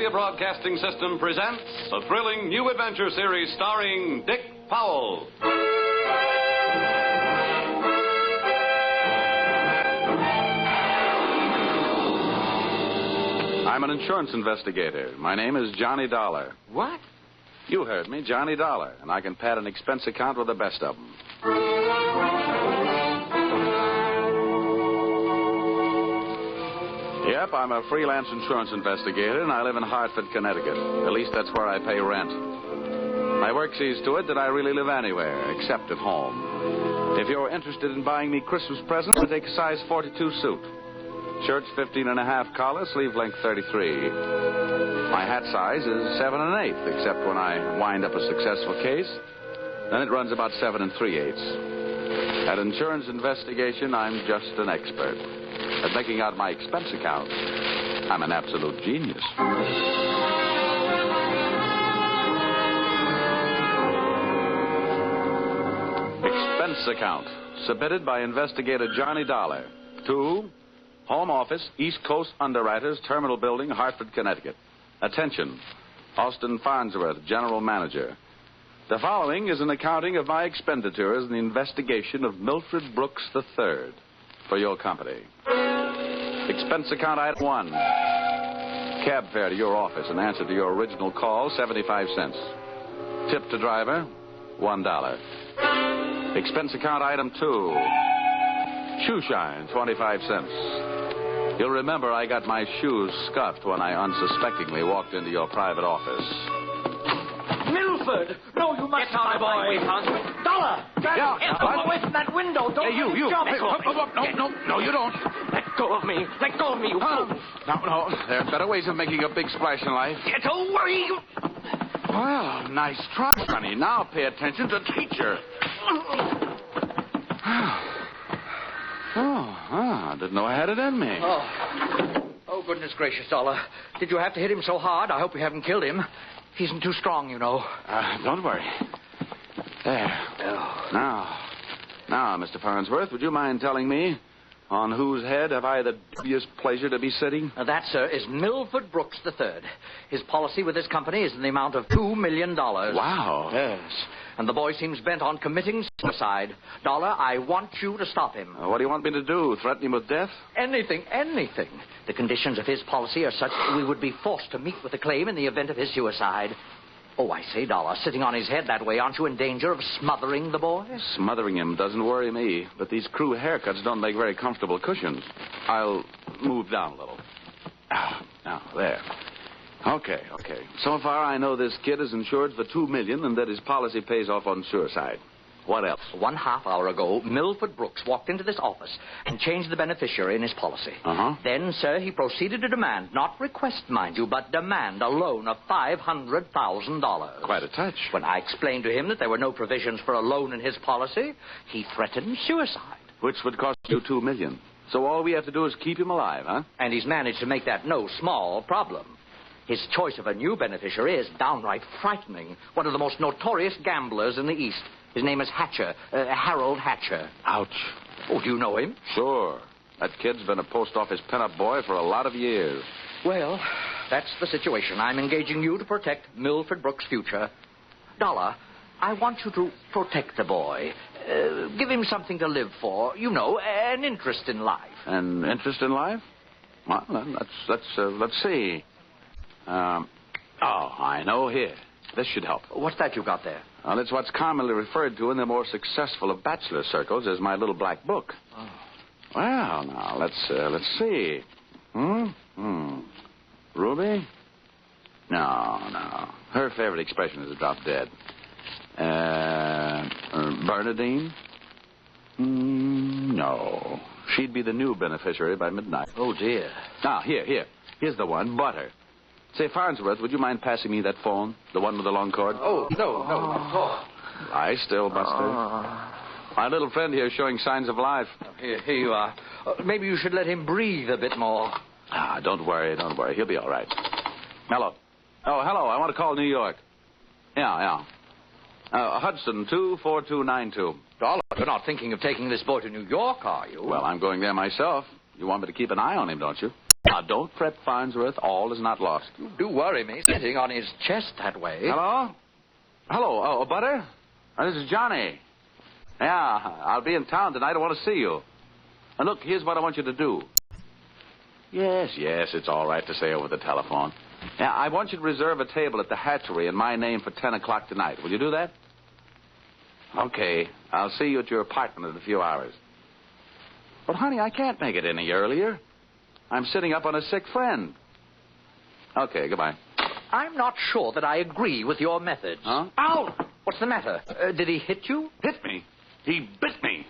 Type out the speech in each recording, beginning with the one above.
Columbia Broadcasting System presents a thrilling new adventure series starring Dick Powell. I'm an insurance investigator. My name is Johnny Dollar. What? You heard me, Johnny Dollar, and I can pad an expense account with the best of them. Yep, I'm a freelance insurance investigator, and I live in Hartford, Connecticut. At least that's where I pay rent. My work sees to it that I really live anywhere, except at home. If you're interested in buying me Christmas presents, I take a size 42 suit. Shirt's 15.5 collar, sleeve length 33. My hat size is 7 1/8, except when I wind up a successful case. Then it runs about 7 3/8. At insurance investigation, I'm just an expert. At making out my expense account, I'm an absolute genius. Expense account, submitted by investigator Johnny Dollar to Home Office, East Coast Underwriters, Terminal Building, Hartford, Connecticut. Attention, Austin Farnsworth, General Manager. The following is an accounting of my expenditures in the investigation of Milford Brooks III for your company. Expense account item 1. Cab fare to your office in answer to your original call, 75 cents. Tip to driver, $1. Expense account item 2. Shoe shine, 25 cents. You'll remember I got my shoes scuffed when I unsuspectingly walked into your private office. Milford! No, you must not, boy. Dollar! Get away from that window. Don't you. jump. Hey, no, you don't. Let go of me. Let go of me, you fool. No. There are better ways of making a big splash in life. Get away, you... Well, nice try, Sonny. Now pay attention to teacher. I didn't know I had it in me. Oh, goodness gracious, Dollar. Did you have to hit him so hard? I hope you haven't killed him. He isn't too strong, you know. Don't worry. There. Oh. Now, Mr. Farnsworth, would you mind telling me on whose head have I the dubious pleasure to be sitting? That, sir, is Milford Brooks III. His policy with this company is in the amount of $2 million. Wow. Yes. And the boy seems bent on committing suicide. Dollar, I want you to stop him. What do you want me to do? Threaten him with death? Anything. The conditions of his policy are such that we would be forced to meet with a claim in the event of his suicide. Oh, I say, Dollar, sitting on his head that way, aren't you in danger of smothering the boy? Smothering him doesn't worry me, but these crew haircuts don't make very comfortable cushions. I'll move down a little. Now, there. Okay. So far, I know this kid is insured for $2 million and that his policy pays off on suicide. What else? 1/2 hour ago, Milford Brooks walked into this office and changed the beneficiary in his policy. Then, sir, he proceeded to demand, not request, mind you, but demand a loan of $500,000. Quite a touch. When I explained to him that there were no provisions for a loan in his policy, he threatened suicide. Which would cost you $2 million. So all we have to do is keep him alive, huh? And he's managed to make that no small problem. His choice of a new beneficiary is downright frightening. One of the most notorious gamblers in the East. His name is Hatcher, Harold Hatcher. Ouch. Oh, do you know him? Sure. That kid's been a post office pinup boy for a lot of years. Well, that's the situation. I'm engaging you to protect Milford Brooks' future. Dollar, I want you to protect the boy. Give him something to live for. You know, an interest in life. An interest in life? Well, let's see. I know here. This should help. What's that you got there? Well, it's what's commonly referred to in the more successful of bachelor circles as my little black book. Oh. Well, now, let's see. Ruby? No. Her favorite expression is to drop dead. Bernadine? No. She'd be the new beneficiary by midnight. Oh, dear. Now, here's the one, Butter. Say, Farnsworth, would you mind passing me that phone? The one with the long cord? Oh, no. Lie still, Buster. My little friend here is showing signs of life. Here you are. Maybe you should let him breathe a bit more. Don't worry. He'll be all right. Hello. Oh, hello. I want to call New York. Yeah. Hudson, 24292. Dollar, you're not thinking of taking this boy to New York, are you? Well, I'm going there myself. You want me to keep an eye on him, don't you? Now, don't fret, Farnsworth. All is not lost. You do worry me, sitting on his chest that way. Hello? Hello, Butter? This is Johnny. Yeah, I'll be in town tonight. I want to see you. And look, here's what I want you to do. Yes, it's all right to say over the telephone. Yeah, I want you to reserve a table at the hatchery in my name for 10 o'clock tonight. Will you do that? Okay. I'll see you at your apartment in a few hours. But, honey, I can't make it any earlier. I'm sitting up on a sick friend. Okay, goodbye. I'm not sure that I agree with your methods. Huh? Ow! What's the matter? Did he hit you? Hit me? He bit me.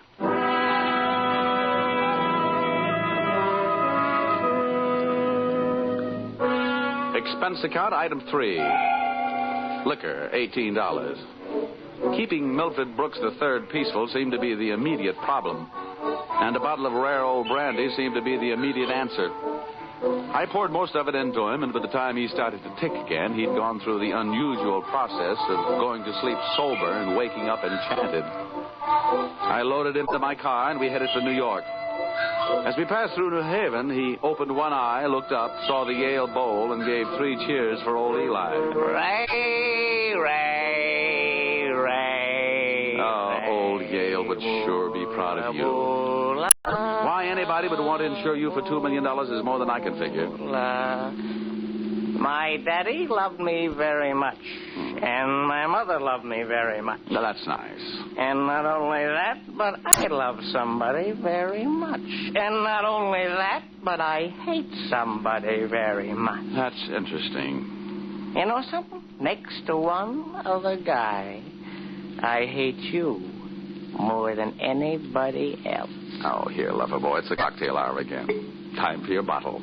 Expense account, item 3. Liquor, $18. Keeping Milford Brooks III peaceful seemed to be the immediate problem, and a bottle of rare old brandy seemed to be the immediate answer. I poured most of it into him, and by the time he started to tick again, he'd gone through the unusual process of going to sleep sober and waking up enchanted. I loaded him into my car, and we headed for New York. As we passed through New Haven, he opened one eye, looked up, saw the Yale Bowl, and gave 3 cheers for old Eli. Ray, Ray, Ray. Oh, old Yale would sure be proud of you. Why anybody would want to insure you for $2 million is more than I can figure. My daddy loved me very much, and my mother loved me very much. Now, that's nice. And not only that, but I love somebody very much. And not only that, but I hate somebody very much. That's interesting. You know something? Next to one other guy, I hate you more than anybody else. Oh, here, lover boy, it's the cocktail hour again. Time for your bottle.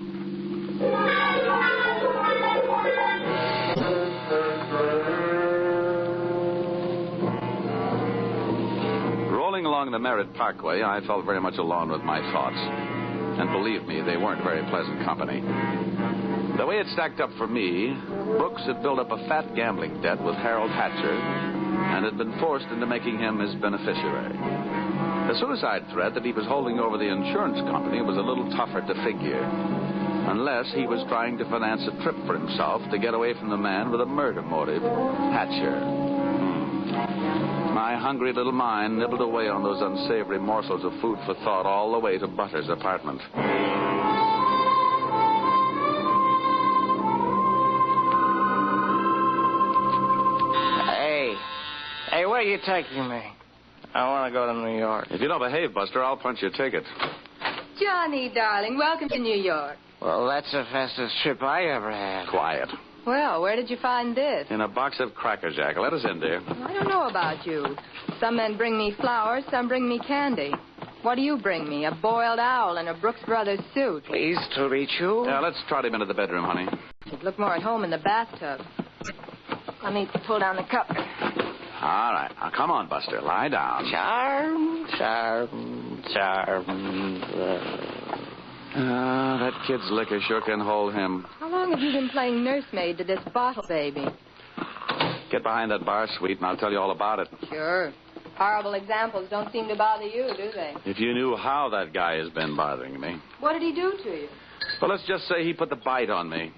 Rolling along the Merritt Parkway, I felt very much alone with my thoughts. And believe me, they weren't very pleasant company. The way it stacked up for me, Brooks had built up a fat gambling debt with Harold Hatcher and had been forced into making him his beneficiary. The suicide threat that he was holding over the insurance company was a little tougher to figure, unless he was trying to finance a trip for himself to get away from the man with a murder motive, Hatcher. My hungry little mind nibbled away on those unsavory morsels of food for thought all the way to Butter's apartment. Hey, where are you taking me? I want to go to New York. If you don't behave, Buster, I'll punch your ticket. Johnny, darling, welcome to New York. Well, that's the fastest trip I ever had. Quiet. Well, where did you find this? In a box of Cracker Jack. Let us in, dear. I don't know about you. Some men bring me flowers, some bring me candy. What do you bring me? A boiled owl and a Brooks Brothers suit. Pleased to meet you. Yeah, let's trot him into the bedroom, honey. You'd look more at home in the bathtub. Let me pull down the cup. All right. Now, come on, Buster. Lie down. Charm. That kid's liquor sure can hold him. How long have you been playing nursemaid to this bottle baby? Get behind that bar, sweet, and I'll tell you all about it. Sure. Horrible examples don't seem to bother you, do they? If you knew how that guy has been bothering me. What did he do to you? Well, let's just say he put the bite on me.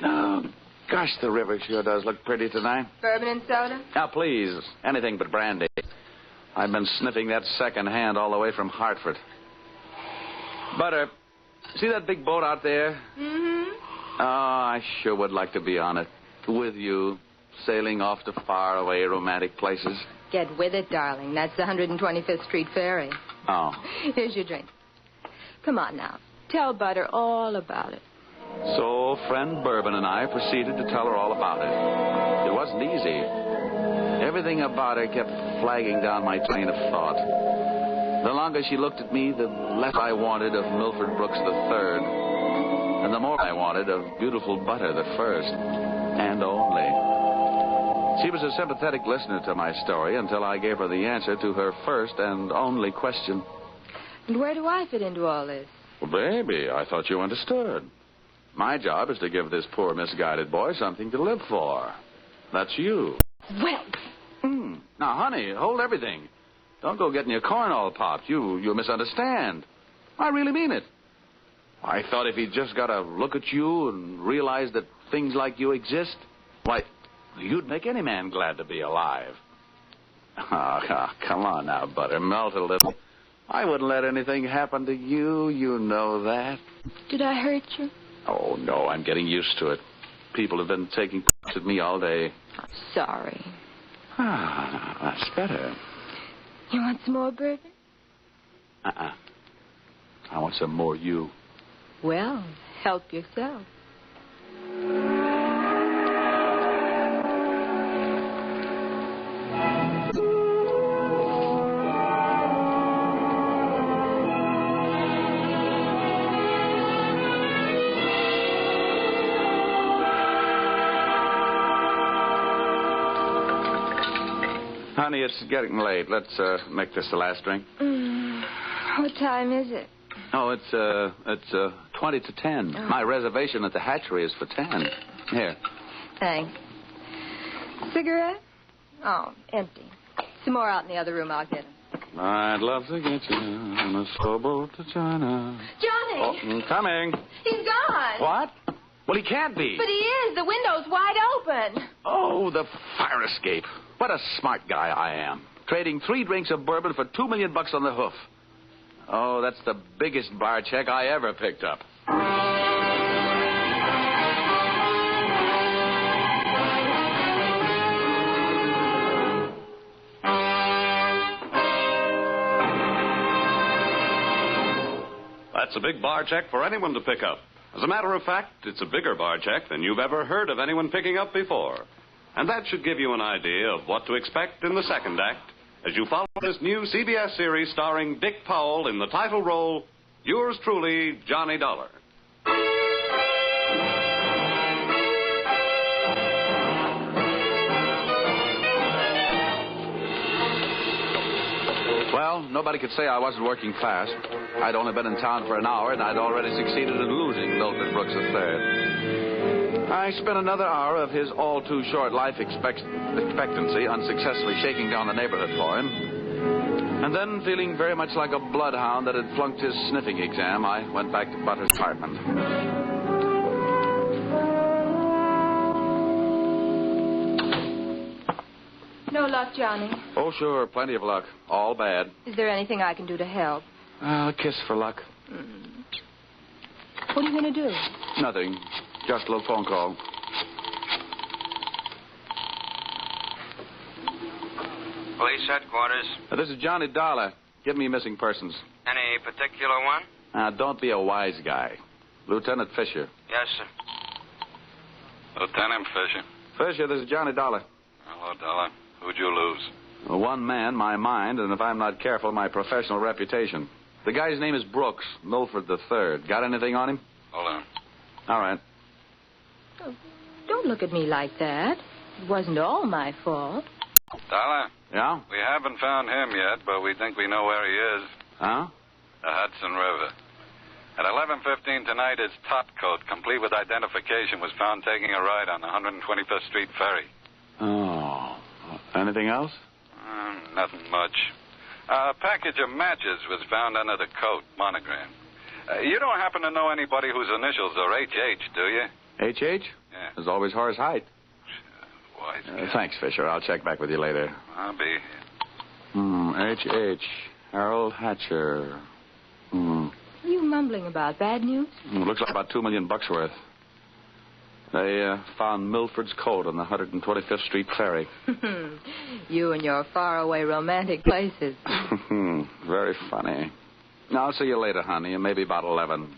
Oh, gosh, the river sure does look pretty tonight. Bourbon and soda? Now, please, anything but brandy. I've been sniffing that second hand all the way from Hartford. Butter, see that big boat out there? Mm-hmm. Oh, I sure would like to be on it. With you, sailing off to faraway romantic places. Get with it, darling. That's the 125th Street Ferry. Oh. Here's your drink. Come on now. Tell Butter all about it. So, friend Bourbon and I proceeded to tell her all about it. It wasn't easy. Everything about her kept flagging down my train of thought. The longer she looked at me, the less I wanted of Milford Brooks III, and the more I wanted of beautiful Butter the first, and only. She was a sympathetic listener to my story until I gave her the answer to her first and only question. And where do I fit into all this? Well, baby, I thought you understood. My job is to give this poor misguided boy something to live for. That's you. Well. Now, honey, hold everything. Don't go getting your corn all popped. You misunderstand. I really mean it. I thought if he just got a look at you and realized that things like you exist, why, you'd make any man glad to be alive. Oh, come on now, Butter. Melt a little. I wouldn't let anything happen to you. You know that. Did I hurt you? Oh, no, I'm getting used to it. People have been taking at me all day. I'm sorry. Ah, that's better. You want some more bourbon? I want some more you. Well, help yourself. Honey, it's getting late. Let's make this the last drink. What time is it? Oh, it's 20 to 10. Oh. My reservation at the hatchery is for 10. Here. Thanks. Cigarette? Oh, empty. Some more out in the other room. I'll get them. I'd love to get you on a slow boat to China. Johnny! Oh, I'm coming. He's gone. What? Well, he can't be. But he is. The window's wide open. Oh, the fire escape. What a smart guy I am. Trading 3 drinks of bourbon for $2 million on the hoof. Oh, that's the biggest bar check I ever picked up. That's a big bar check for anyone to pick up. As a matter of fact, it's a bigger bar check than you've ever heard of anyone picking up before. And that should give you an idea of what to expect in the second act as you follow this new CBS series starring Dick Powell in the title role, yours truly, Johnny Dollar. Well, nobody could say I wasn't working fast. I'd only been in town for an hour, and I'd already succeeded in losing Milton Brooks III. I spent another hour of his all-too-short life expectancy unsuccessfully shaking down the neighborhood for him. And then, feeling very much like a bloodhound that had flunked his sniffing exam, I went back to Butter's apartment. No luck, Johnny. Oh, sure, plenty of luck. All bad. Is there anything I can do to help? A kiss for luck. What are you going to do? Nothing. Just a little phone call. Police headquarters. This is Johnny Dollar. Give me missing persons. Any particular one? Don't be a wise guy. Lieutenant Fisher. Yes, sir. Lieutenant Fisher. Fisher, this is Johnny Dollar. Hello, Dollar. Who'd you lose? One man, my mind, and if I'm not careful, my professional reputation. The guy's name is Brooks, Milford III. Got anything on him? Hold on. All right. Oh, don't look at me like that. It wasn't all my fault. Dollar, Yeah? we haven't found him yet, but we think we know where he is. Huh? The Hudson River. At 11:15 tonight, his top coat, complete with identification, was found taking a ride on the 125th Street ferry. Oh. Anything else? Nothing much. A package of matches was found under the coat, monogram. You don't happen to know anybody whose initials are H.H., do you? H.H.? Yeah. There's always Horace Height. Wise guy. Thanks, Fisher. I'll check back with you later. I'll be H.H. Harold Hatcher. You mumbling about bad news? Looks like about $2 million worth. They found Milford's coat on the 125th Street ferry. You and your faraway romantic places. Very funny. I'll see you later, honey, and maybe about 11.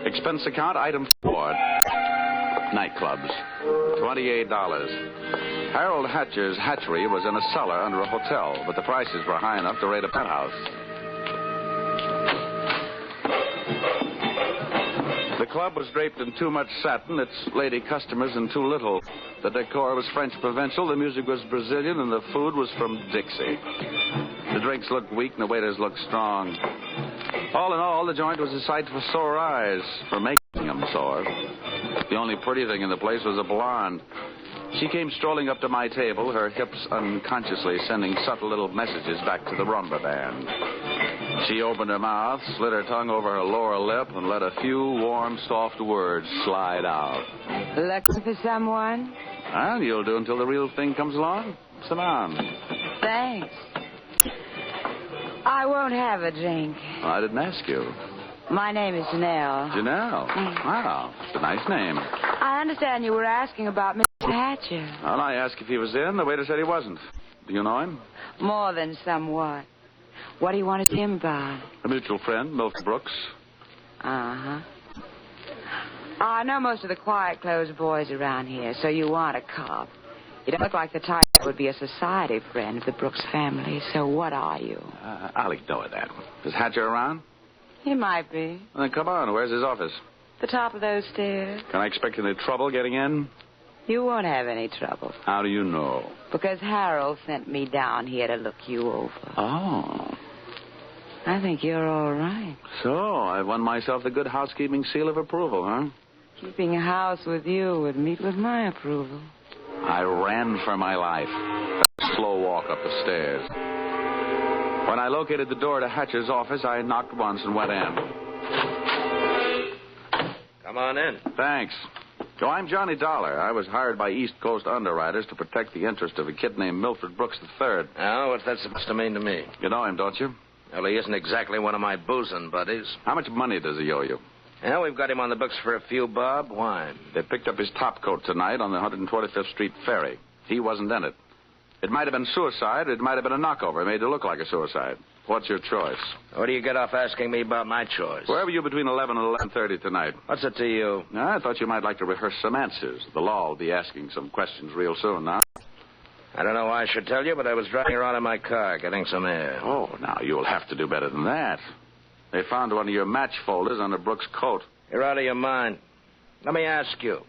Expense account, item 4. Nightclubs. $28. Harold Hatcher's hatchery was in a cellar under a hotel, but the prices were high enough to rate a penthouse. The club was draped in too much satin, its lady customers in too little. The decor was French provincial, the music was Brazilian, and the food was from Dixie. The drinks looked weak and the waiters looked strong. All in all, the joint was a sight for sore eyes, for making them sore. The only pretty thing in the place was a blonde. She came strolling up to my table, her hips unconsciously sending subtle little messages back to the rumba band. She opened her mouth, slid her tongue over her lower lip, and let a few warm, soft words slide out. Looking for someone? Well, you'll do until the real thing comes along. Sit down. Thanks. I won't have a drink. I didn't ask you. My name is Janelle. Janelle? Wow, it's a nice name. I understand you were asking about Mr. Hatcher. Well, I asked if he was in. The waiter said he wasn't. Do you know him? More than somewhat. What do you want to see him about? A mutual friend, Milford Brooks. Uh-huh. I know most of the quiet-clothes boys around here, so you want a cop. You don't look like the type that would be a society friend of the Brooks family, so what are you? I'll ignore that. Is Hatcher around? He might be. Well, then come on. Where's his office? The top of those stairs. Can I expect any trouble getting in? You won't have any trouble. How do you know? Because Harold sent me down here to look you over. Oh. I think you're all right. So, I've won myself the good housekeeping seal of approval, huh? Keeping a house with you would meet with my approval. I ran for my life. A slow walk up the stairs. When I located the door to Hatcher's office, I knocked once and went in. Come on in. Thanks. So I'm Johnny Dollar. I was hired by East Coast underwriters to protect the interest of a kid named Milford Brooks III. Oh, what's that supposed to mean to me? You know him, don't you? Well, he isn't exactly one of my boozing buddies. How much money does he owe you? Yeah, we've got him on the books for a few bob. Why? They picked up his top coat tonight on the 125th Street ferry. He wasn't in it. It might have been suicide. It might have been a knockover made to look like a suicide. What's your choice? What do you get off asking me about my choice? Where were you between 11 and 11:30 tonight? What's it to you? I thought you might like to rehearse some answers. The law will be asking some questions real soon, huh? I don't know why I should tell you, but I was driving around in my car getting some air. Oh, now you'll have to do better than that. They found one of your match folders under Brooks' coat. You're out of your mind. Let me ask you.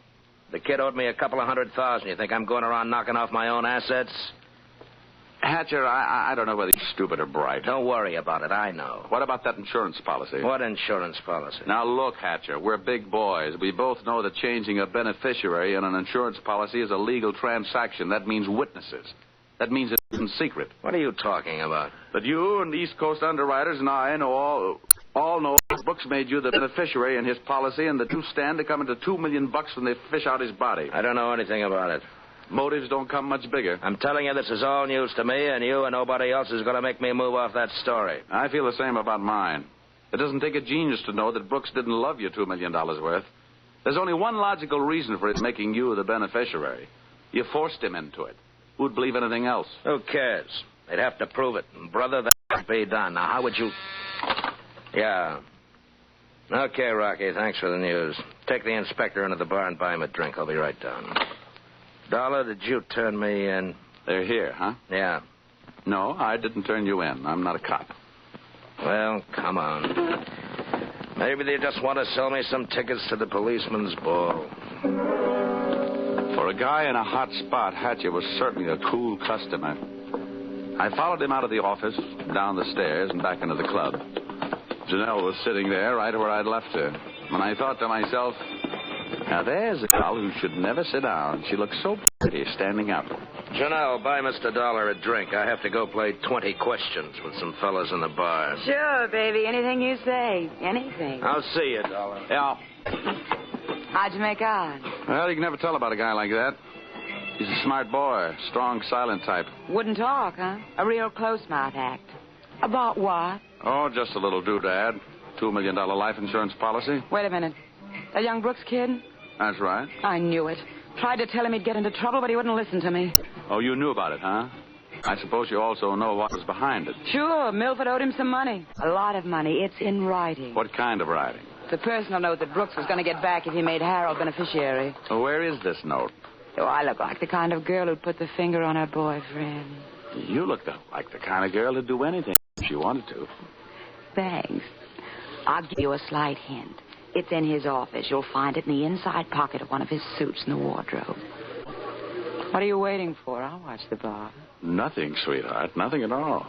The kid owed me a couple of $100,000. You think I'm going around knocking off my own assets? Hatcher, I don't know whether you're stupid or bright. Don't worry about it. I know. What about that insurance policy? What insurance policy? Now, look, Hatcher, we're big boys. We both know that changing a beneficiary in an insurance policy is a legal transaction. That means witnesses. That means it's in secret. What are you talking about? That you and East Coast underwriters and I know all know that Brooks made you the beneficiary in his policy and that you stand to come into $2 million when they fish out his body. I don't know anything about it. Motives don't come much bigger. I'm telling you, this is all news to me, and you and nobody else is going to make me move off that story. I feel the same about mine. It doesn't take a genius to know that Brooks didn't love you $2 million worth. There's only one logical reason for it making you the beneficiary. You forced him into it. Who'd believe anything else? Who cares? They'd have to prove it. And brother, that can't be done. Now, how would you... Yeah. Okay, Rocky, thanks for the news. Take the inspector into the bar and buy him a drink. I'll be right down. Dollar, did you turn me in? They're here, huh? Yeah. No, I didn't turn you in. I'm not a cop. Well, come on. Maybe they just want to sell me some tickets to the policeman's ball. For a guy in a hot spot, Hatcher was certainly a cool customer. I followed him out of the office, down the stairs, and back into the club. Janelle was sitting there right where I'd left her. And I thought to myself, now there's a gal who should never sit down. She looks so pretty standing up. Janelle, buy Mr. Dollar a drink. I have to go play 20 questions with some fellas in the bar. Sure, baby. Anything you say. Anything. I'll see you, Dollar. Yeah. How'd you make out? Well, you can never tell about a guy like that. He's a smart boy, strong, silent type. Wouldn't talk, huh? A real close-mouth act. About what? Oh, just a little doodad. $2 million life insurance policy. Wait a minute. That young Brooks kid? That's right. I knew it. Tried to tell him he'd get into trouble, but he wouldn't listen to me. Oh, you knew about it, huh? I suppose you also know what was behind it. Sure, Milford owed him some money. A lot of money. It's in writing. What kind of writing? The personal note that Brooks was going to get back if he made Harold beneficiary. Well, where is this note? Oh, I look like the kind of girl who'd put the finger on her boyfriend. You look like the kind of girl who'd do anything if she wanted to. Thanks. I'll give you a slight hint. It's in his office. You'll find it in the inside pocket of one of his suits in the wardrobe. What are you waiting for? I'll watch the bar. Nothing, sweetheart. Nothing at all.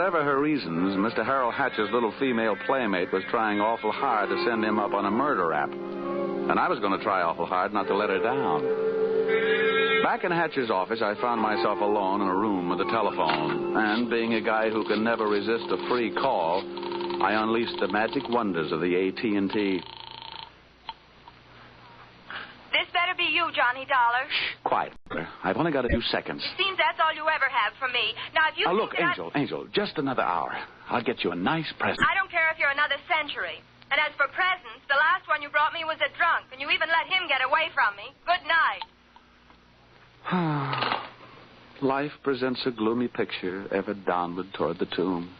whatever her reasons, Mr. Harold Hatcher's little female playmate was trying awful hard to send him up on a murder rap. And I was going to try awful hard not to let her down. Back in Hatcher's office, I found myself alone in a room with a telephone. And being a guy who can never resist a free call, I unleashed the magic wonders of the AT&T. This better be you, Johnny Dollar. Shh, quiet. I've only got a few seconds. Seems that's all you ever have from me. Now, if you Look, think that Angel, just another hour. I'll get you a nice present. I don't care if you're another century. And as for presents, the last one you brought me was a drunk, and you even let him get away from me. Good night. Life presents a gloomy picture, ever downward toward the tomb.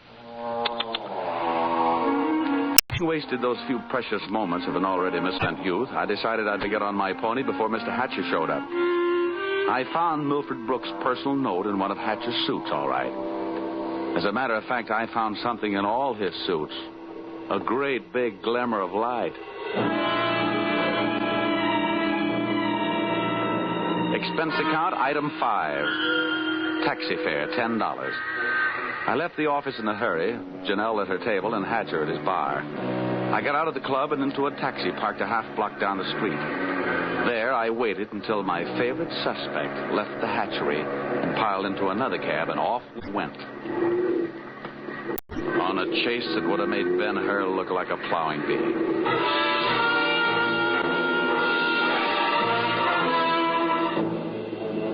Having wasted those few precious moments of an already misspent youth, I decided I'd get on my pony before Mr. Hatcher showed up. I found Milford Brooks' personal note in one of Hatcher's suits, all right. As a matter of fact, I found something in all his suits. A great big glimmer of light. Expense account, item 5. Taxi fare, $10. I left the office in a hurry, Janelle at her table and Hatcher at his bar. I got out of the club and into a taxi parked a half block down the street. There, I waited until my favorite suspect left the hatchery and piled into another cab, and off we went. On a chase that would have made Ben-Hur look like a plowing bee.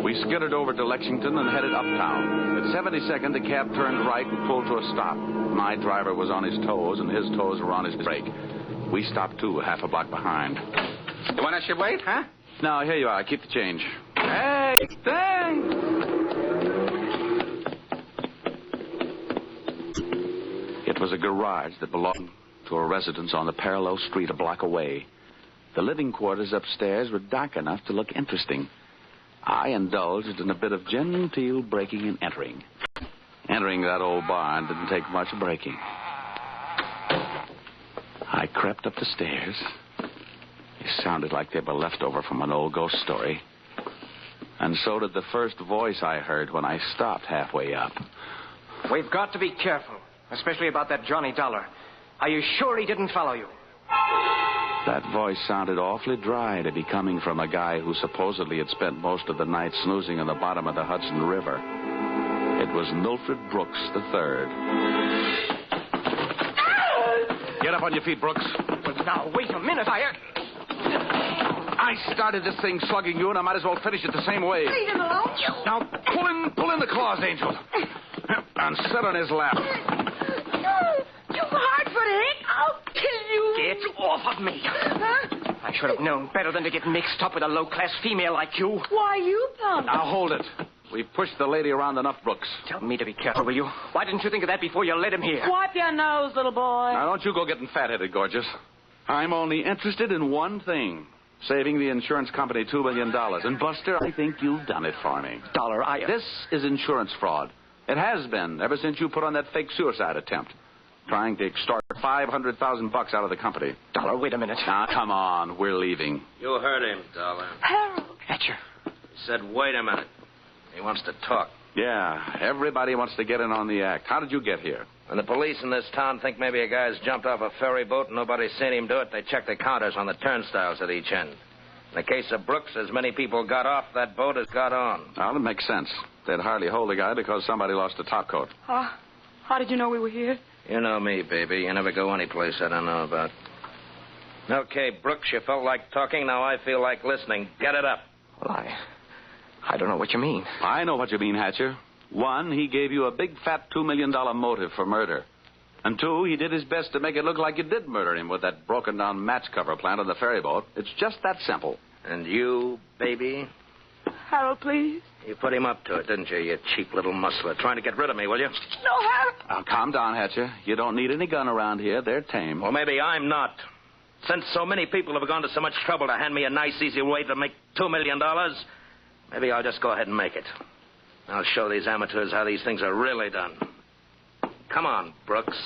We skittered over to Lexington and headed uptown. At 72nd, the cab turned right and pulled to a stop. My driver was on his toes, and his toes were on his brake. We stopped, too, half a block behind. You want us to wait, huh? No, here you are. Keep the change. Hey, thanks. It was a garage that belonged to a residence on the parallel street a block away. The living quarters upstairs were dark enough to look interesting. I indulged in a bit of genteel breaking and entering. Entering that old barn didn't take much breaking. I crept up the stairs. They sounded like they were left over from an old ghost story. And so did the first voice I heard when I stopped halfway up. We've got to be careful, especially about that Johnny Dollar. Are you sure he didn't follow you? That voice sounded awfully dry to be coming from a guy who supposedly had spent most of the night snoozing on the bottom of the Hudson River. It was Milford Brooks III. Get up on your feet, Brooks. Well, now, wait a minute. I started this thing slugging you, and I might as well finish it the same way. Leave him alone. Now, pull in the claws, Angel. And sit on his lap. You hard-footed. I'll kill you. Get off of me. Huh? I should have known better than to get mixed up with a low-class female like you. Why, you punk. Now, hold it. We pushed the lady around enough, Brooks. Tell me to be careful, will you? Why didn't you think of that before you let him here? Wipe your nose, little boy. Now, don't you go getting fat-headed, gorgeous. I'm only interested in one thing. Saving the insurance company $2 million. And, Buster, I think you've done it for me. Dollar, This is insurance fraud. It has been ever since you put on that fake suicide attempt. Trying to extort $500,000 out of the company. Dollar, wait a minute. Now, come on. We're leaving. You heard him, Dollar. Harold. Hatcher. He said, wait a minute. He wants to talk. Yeah, everybody wants to get in on the act. How did you get here? When the police in this town think maybe a guy's jumped off a ferry boat and nobody's seen him do it, they check the counters on the turnstiles at each end. In the case of Brooks, as many people got off that boat as got on. Well, it makes sense. They'd hardly hold the guy because somebody lost a top coat. How did you know we were here? You know me, baby. You never go any place I don't know about. Okay, Brooks, you felt like talking. Now I feel like listening. Get it up. Well, I don't know what you mean. I know what you mean, Hatcher. One, he gave you a big, fat $2 million motive for murder. And two, he did his best to make it look like you did murder him with that broken-down match cover plant on the ferry boat. It's just that simple. And you, baby? Harold, please. You put him up to it, didn't you, you cheap little muscler? Trying to get rid of me, will you? No, Harold. Now, calm down, Hatcher. You don't need any gun around here. They're tame. Well, maybe I'm not. Since so many people have gone to so much trouble to hand me a nice, easy way to make $2 million, maybe I'll just go ahead and make it. I'll show these amateurs how these things are really done. Come on, Brooks.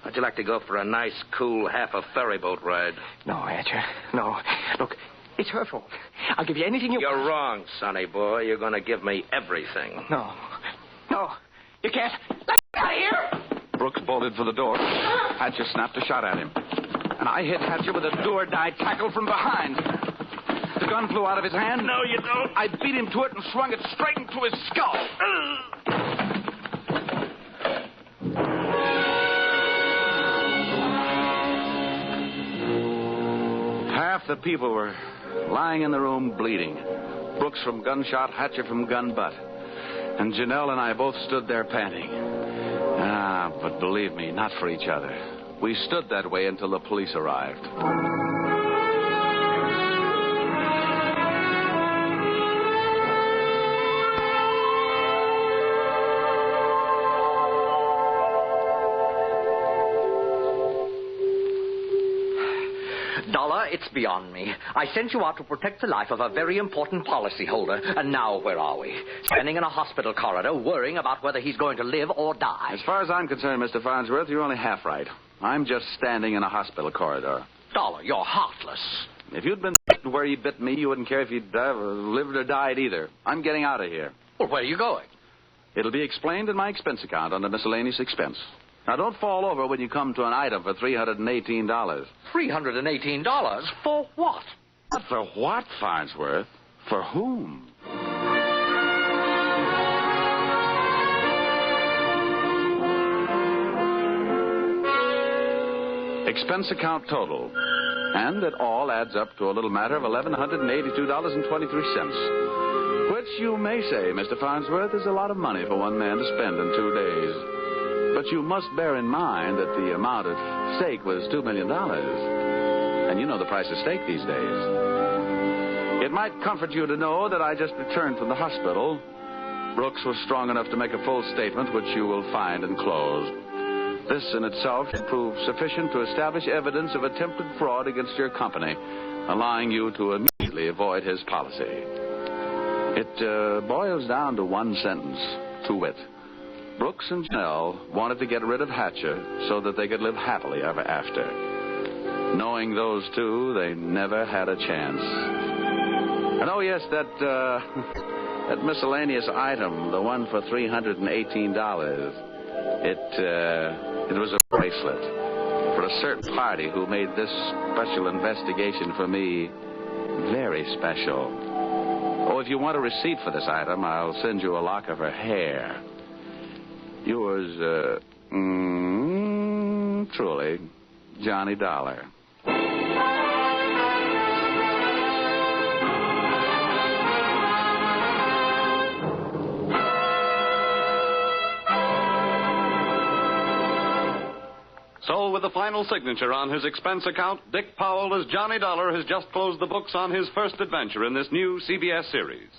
How'd you like to go for a nice, cool, half a ferry boat ride? No, Hatcher. No. Look, it's her fault. I'll give you anything you want. You're wrong, sonny boy. You're going to give me everything. No. No. You can't. Let me out of here! Brooks bolted for the door. Hatcher snapped a shot at him. And I hit Hatcher with a do-or-die tackle from behind. The gun flew out of his hand. No, you don't. I beat him to it and swung it straight into his skull. Half the people were lying in the room bleeding. Brooks from gunshot, Hatcher from gun butt. And Janelle and I both stood there panting. But believe me, not for each other. We stood that way until the police arrived. Dollar, it's beyond me. I sent you out to protect the life of a very important policyholder, and now where are we? Standing in a hospital corridor, worrying about whether he's going to live or die. As far as I'm concerned, Mr. Farnsworth, you're only half right. I'm just standing in a hospital corridor. Dollar, you're heartless. If you'd been bitten where you bit me, you wouldn't care if you'd lived or died either. I'm getting out of here. Well, where are you going? It'll be explained in my expense account under miscellaneous expense. Now, don't fall over when you come to an item for $318. $318? For what? Not for what, Farnsworth? For whom? Expense account total. And it all adds up to a little matter of $1,182.23. Which you may say, Mr. Farnsworth, is a lot of money for one man to spend in 2 days. But you must bear in mind that the amount at stake was $2 million. And you know the price of steak these days. It might comfort you to know that I just returned from the hospital. Brooks was strong enough to make a full statement, which you will find enclosed. This in itself should prove sufficient to establish evidence of attempted fraud against your company, allowing you to immediately avoid his policy. It boils down to one sentence, to wit. Brooks and Janelle wanted to get rid of Hatcher so that they could live happily ever after. Knowing those two, they never had a chance. And oh, yes, that miscellaneous item, the one for $318, it was a bracelet for a certain party who made this special investigation for me very special. Oh, if you want a receipt for this item, I'll send you a lock of her hair. Yours, truly, Johnny Dollar. So, with the final signature on his expense account, Dick Powell as Johnny Dollar has just closed the books on his first adventure in this new CBS series.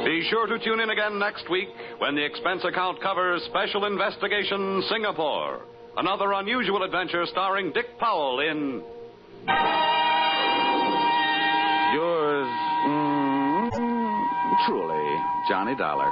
Be sure to tune in again next week when the expense account covers Special Investigation Singapore, another unusual adventure starring Dick Powell in... Yours, truly, Johnny Dollar.